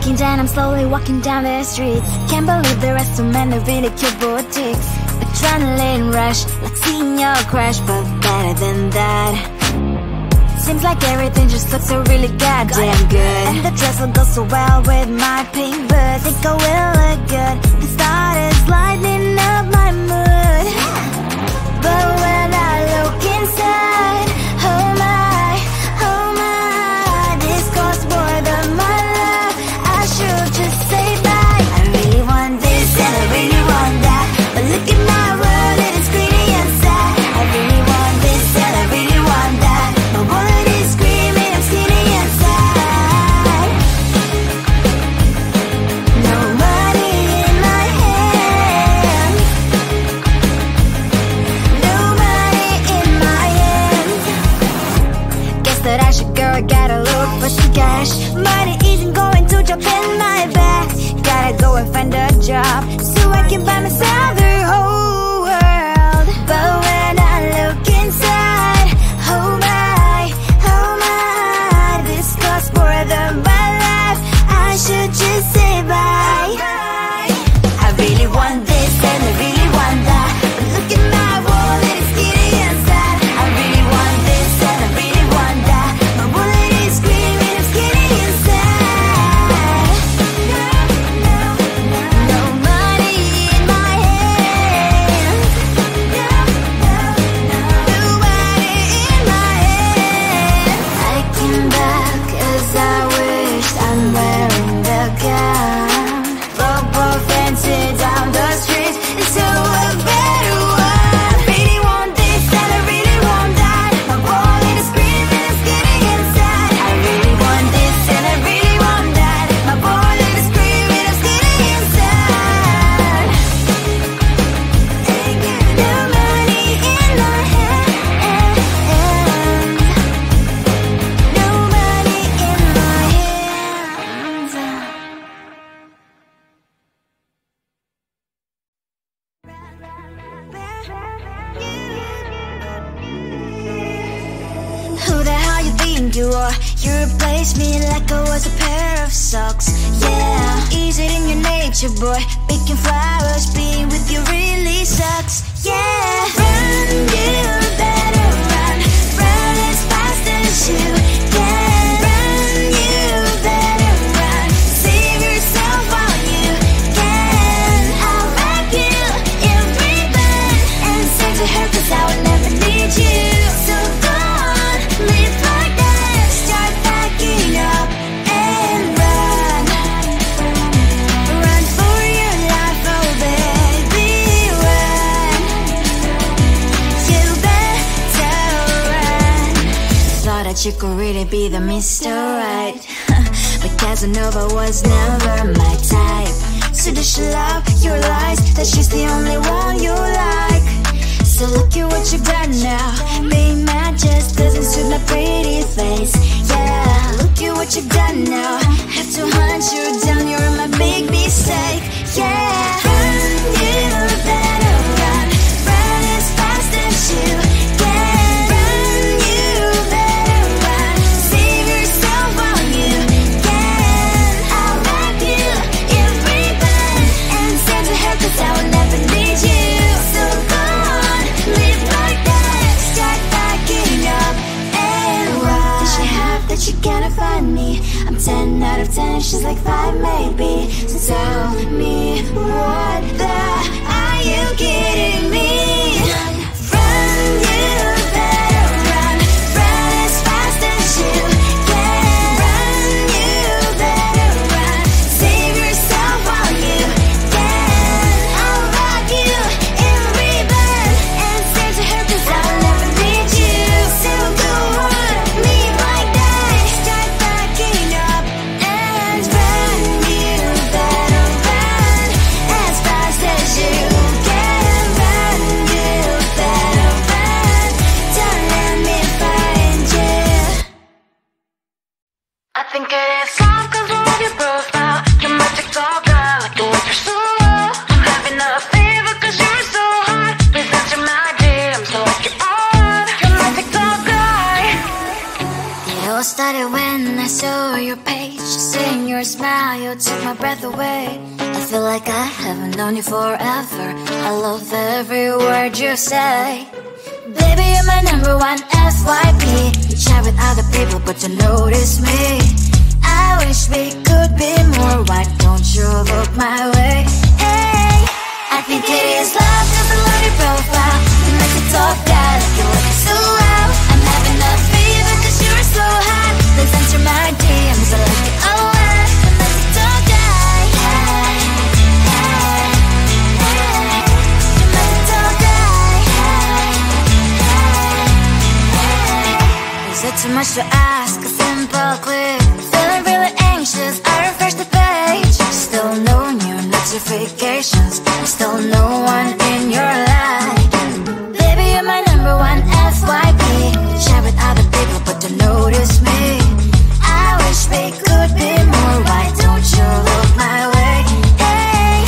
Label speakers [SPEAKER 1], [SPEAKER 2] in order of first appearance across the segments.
[SPEAKER 1] Talking down, I'm slowly walking down the streets. Can't believe there are so many ridicule boutiques. Adrenaline rush, like seeing your crush, but better than that. Seems like everything just looks so really goddamn good. And the dress will go so well with my pink boots. Think I will look good. The start is lighting up my mood. But when I look inside, oh my, this costs more than my love. I should just say bye. I really want this and I really want that, but look at my world and it's pretty and sad. I really want this and I really want that. My wallet is screaming, I'm skinny and sad. No money in my hand. No money in my hand. Guess that I should go, I gotta look for some cash. Money isn't going to drop in my bag. Gotta go and find a job so I can buy myself the whole world. But when I look inside, oh my, this costs more than my life. I should just say bye. I really want this and I really want that, but look at my wallet, it's skinny and sad. I really want this and I really want that. My wallet is screaming, I'm skinny and sad. No money in my hand. No money in my hand. I came back as I wished. I'm wearing the gown. Robo fancy down the streets into a better one. I really want this and I really want that. My wallet is screaming, I'm skinny and sad. I really want this and I really want that. My wallet is screaming, I'm skinny and sad. No money in my hand. No money in my hands. Who the hell you think you are? You replaced me like I was a pair of socks. Yeah, is it in your nature, boy? Picking flowers, being with you really sucks. Yeah, run, you better run. Run as fast as you can. Run, you better run. Save yourself while you can. I'll wrap you in ribbon and send to her, 'cause I will never need you. So go on, live like that. Start backing up and run. Run for your life, oh baby, run. You better run. Thought that you could really be the Mr. Right, but Casanova was never my type. So does she love your lies, that she's the only one you like? So look at what you've done now. Being mad just doesn't suit my pretty face. Yeah, look at what you've done now. Have to hunt you down, you're my big mistake. Yeah, run, you better run. Run as fast as you can. Run, you better run. Save yourself while you can. I'll wrap you in ribbon and send to her, 'cause I will never need you. So go on, live like that. Start backing up and run. Does she have that you cannot find me? I'm 10 out of 10, she's like 5 maybe. So tell me, what the are you kidding me? Run, you better run. Run as fast as you can. Run, you better run. Save yourself while you can. I'll wrap you in ribbon and send to her, 'cause I will never need you. So go on, live like that. Start backing up and run. You better run as fast as you can. Run, you better run. Don't let me find you. I think it is soft 'cause I love your profile. You're my TikTok girl, like the way you're so low. I'm having a fever 'cause you're so hot. Please answer my DM so I can on. You're my TikTok guy. It all started when I saw your page. Just seeing your smile, you took my breath away. I feel like I haven't known you forever. I love every word you say. Baby, you're my number one FYP. You chat with other people, but you notice me. I wish we could be more. Why don't you look my way? Hey, I think it is love, cause I love your profile. You make it talk bad, like you look so well. I'm having a fever cause you're so hot. Please answer my DMs, I like it a lot. You make it talk bad. You make it talk bad. Is it too much to ask? A simple click. Feeling really anxious, I refresh the page. Still no new notifications. Still no one in your life. Baby, you're my number one FYP. Share with other people, but don't notice me. I wish we could be more. Why don't you look my way? Hey,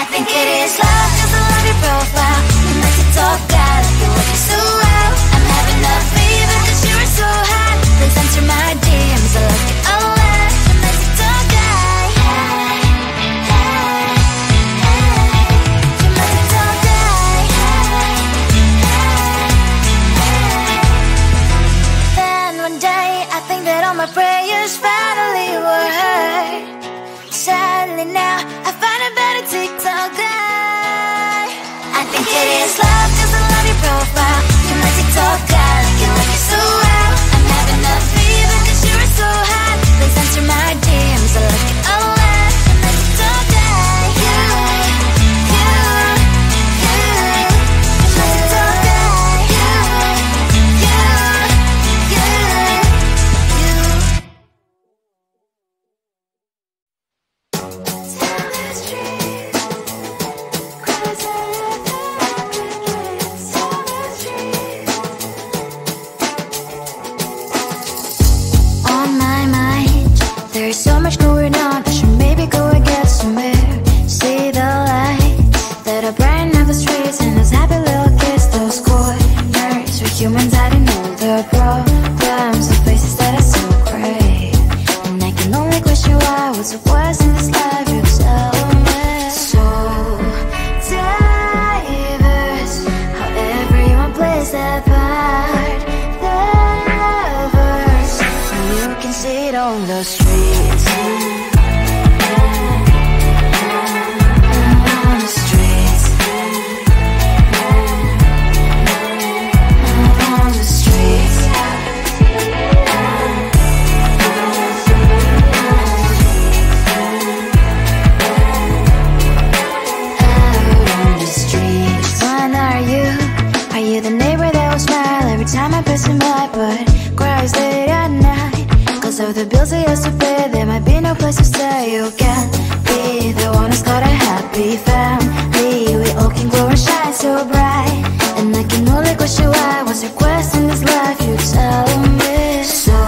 [SPEAKER 1] I think it is love, cause I love your profile. You make it talk bad, like you look so well. I'm having a fever cause you're so hot. Please answer my DMs, I like it a lot. You make it talk bad. You make it talk bad. Then one day I think that all my prayers finally were heard. Sadly now I find a better TikTok guy. I think it is love cause I love your profile. You make it talk bad, like you look so well. I'm having a fever cause you're so hot. Please answer my DMs, I like it a lot. You make it talk bad. You make it talk bad. On my mind, there's so much going on. I should maybe go and get somewhere. See the lights that are brighten up the streets, and those happy little kids, those corners where humans hiding all their problems, the faces that are so great. And I can only question why, what's the worst in this life, you tell me. So diverse, how everyone plays their part. Lovers, you can see it on the streets. On the streets. On the streets. Out on the streets. When are you? Are you the neighbor that will smile every time I pass him by, but cries late at night? Cause of the bills I used to pay, there might be no place to stay. You can be the one who's got a happy family. We all can glow and shine so bright. And I can only question why, what's your quest in this life, you tell me. So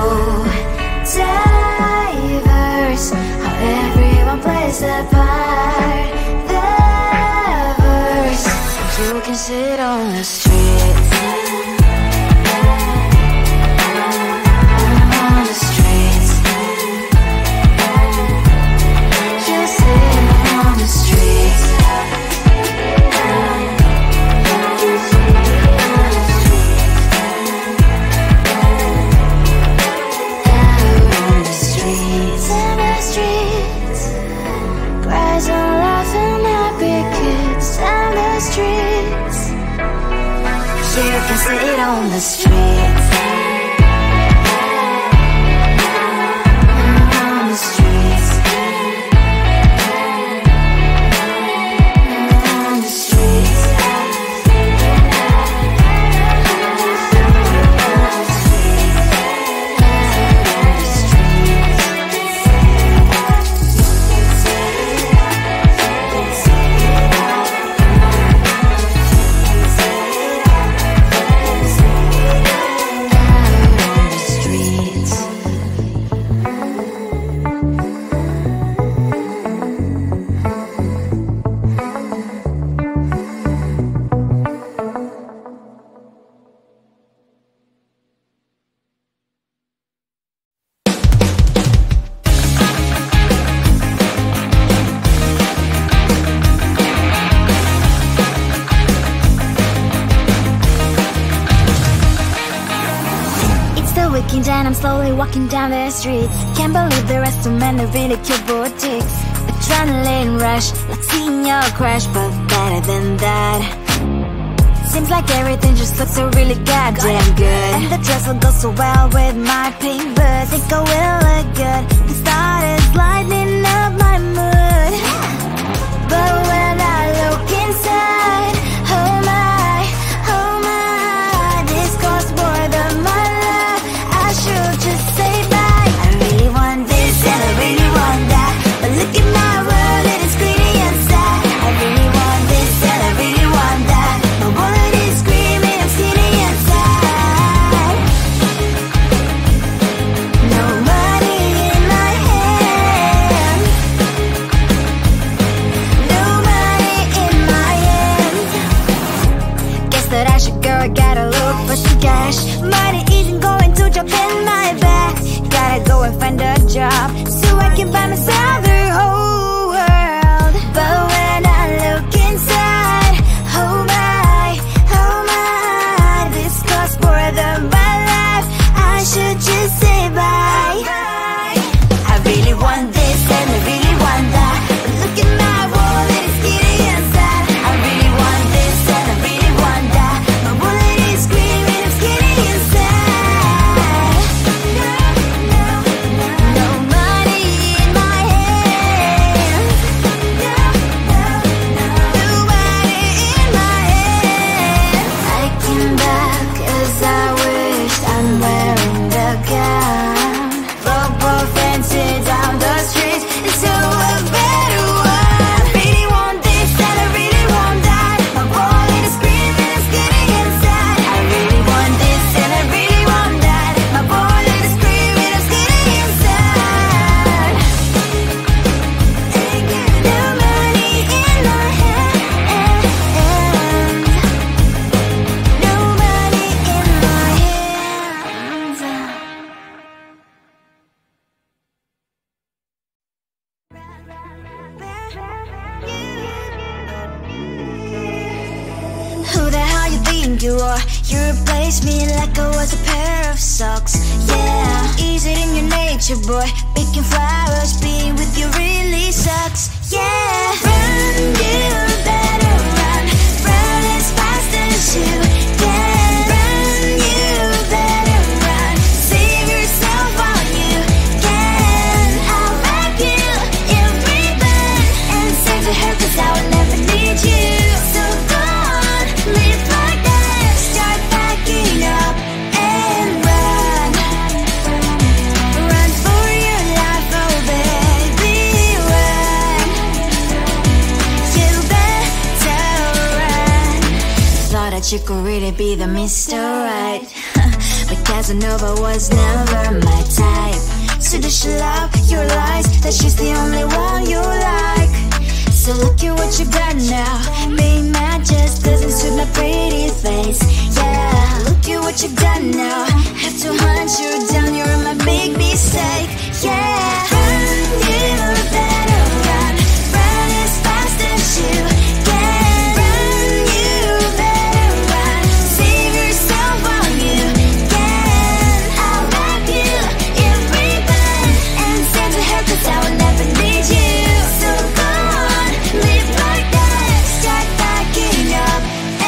[SPEAKER 1] diverse, how everyone plays their part. Diverse, you can sit on the streets. On the streets. You sit on the streets. Out on the streets. In the streets. Cries and laughing, happy kids. In the streets. You can sit on the streets. On the streets. On the streets. Out weekend and I'm slowly walking down the streets. Can't believe the rest of men are really cute boutiques. Adrenaline rush, like seeing your crush, but better than that. Seems like everything just looks so really goddamn good. And the dress will go so well with my pink boots. Think I will look good. The thought is lightening up my mood. But when I look inside, oh my, this costs more than my life. I should just say bye. I really want this and I really want that, but look at my world and it's greedy inside. I really want this and I really want that. My wallet is screaming, I'm skinny inside. No money in my hand. No money in my hand. Guess that I should go, I gotta look for some cash. Money isn't going to drop in my bag. Gotta go and find a job so I can buy myself the whole world. But when I look inside, oh my, this costs more than my life. I should just say bye. I really want this and I really want that, but look at my wallet, it's getting inside. I really want this and I really want that. My wallet is screaming, it's getting inside. No money in my hand. No money in my hand. I came back as I wished. I'm wearing the gown. Football fancy down the street into a better one. I really want this and I really want that. My wallet is screaming, it's getting inside. I really want this and I really want that. My wallet is screaming, it's getting inside. No money in my hand. No money in my hands. Who the hell you think you are? You replaced me like I was a pair of socks. Yeah, is it in your nature, boy? Picking flowers, being with you really sucks. Yeah, run, you better run. Run as fast as you can. Run, you better run. Save yourself while you can. I'll wrap you in ribbon and send to her, 'cause I will never need you. So go on, live like that. Start packing up and run. Run for your life, oh baby, run. You better run. Thought that you could really be the Mr. Right, but Casanova was never my type. So does she love your lies, that she's the only one you like? So look at what you got now. Being mad just doesn't suit my pretty face. Yeah, look at what you got now. Have to hunt you down, you're my big mistake. Yeah, run, you better run. Run as fast as you can. Run, you better run. Save yourself while you can. I'll wrap you in ribbon and send to her, 'cause I will never need you. So go on, live like that. Start packing up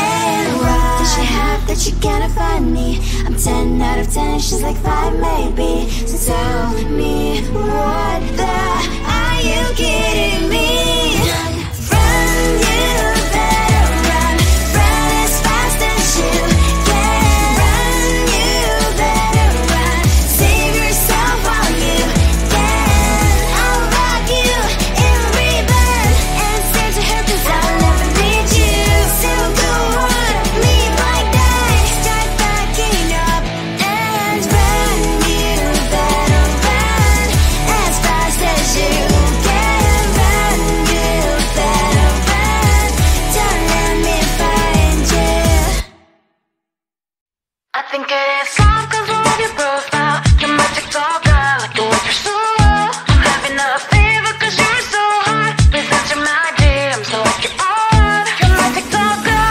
[SPEAKER 1] and run. Does she have that you cannot find me? I'm 10 out of 10, she's like 5 maybe. So tell me, what the are you kidding me? Run, you better run. Run as fast as you can. Run, you better run. Save yourself while you can. I'll rock you in ribbon and send to her, 'cause I'll never need you. So go on, live like that. Start packing up and run. You better run as fast as you can. Run, you better run. Don't let me find you. I think it is soft 'cause I love your profile. You're my TikToker, like the way you're so low. I'm having a fever 'cause you're so hot. Please answer my DM so I can on. You're my TikToker.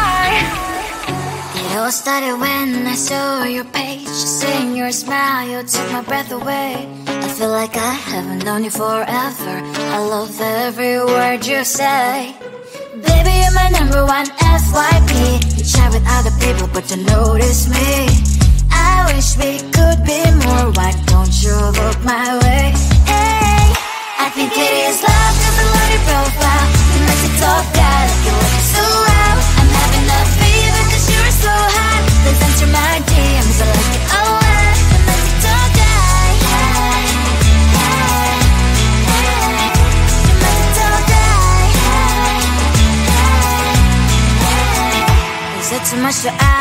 [SPEAKER 1] It all started when I saw your page. Just seeing your smile, you took my breath away. I feel like I haven't known you forever. I love every word you say. Baby, you're my number one FYP. You chat with other people, but you notice me. I wish we could be more. Why don't you look my way? Hey, I think it is love, cause I love your profile. You make it top guy, like you look so well. I'm having a fever cause you're so hot. Please answer my DMs, I like it all. You make it top guy. Hey, hey, hey. You make it top guy. Hey, hey, hey. Is it too much to ask?